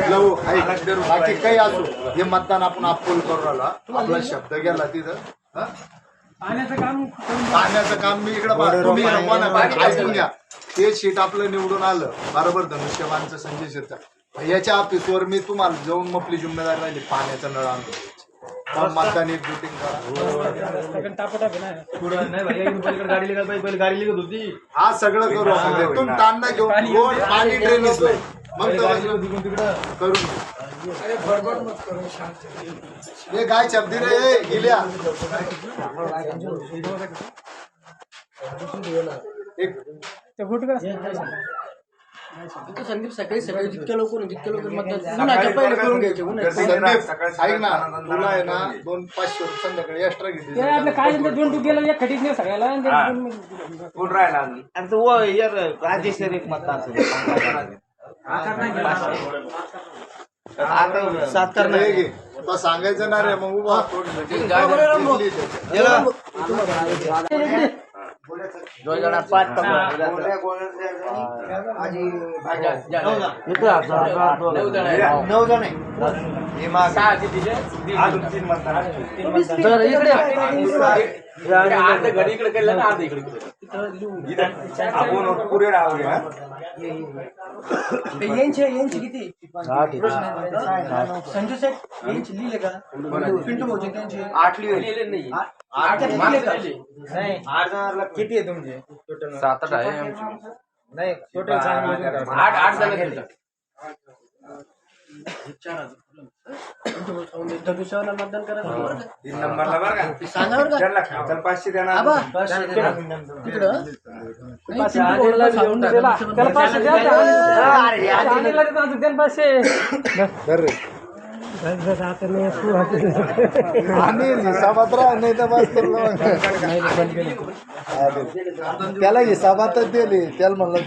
लव बाकी काही असो हे मतदान आपण अप्रूव्ह करू राहिला आपला शब्द गेला तिथं पाण्याचं काम मी इकडे तुम्ही ऐकून घ्या ते शीट आपलं निवडून आलं बरोबर धनुष्यबाणचं संजय शिरसाट याच्या ऑफिसवर मी तुम्हाला जाऊन मपली जिम्मेदारी राहिली पाण्याचा नळ आणून मतदान एक बुटिंग गाडी लिखत होती हा सगळं करू तुम्ही तांना घेऊन रोड पाणी ड्रेनेज मग करू ये काय शब्दी रे गेल्या संदीप सकाळी सकाळी जितक्या लवकर मतदान करून घ्यायचे ऐक ना तुला आहे ना 200-500 संध्याकाळी एक्स्ट्रा घेतली काय गेलं एक खटीच नाही सगळ्याला कोण राहिला राजेश्वर एक मतदान आता सांगायचं ना रे मग उभा इकडे केलं ना अर्ध इकडे आपण पुरे राहू यांची किती संजू सेठ यांची लिहिले का पिंटू भाऊचे त्यांचे 8 लिहिले नाही 8 किती आहे तुमचे टोटल 7-8 आहे नाही टोटल 8 झाले मतदान करा 3 नंबरला बरं का सांगा बरं का चल 500 देणार आबा तिकडं आणि हिसाबात राह नाही तर बस त्याला हिसाबातच दिली त्याला म्हणलं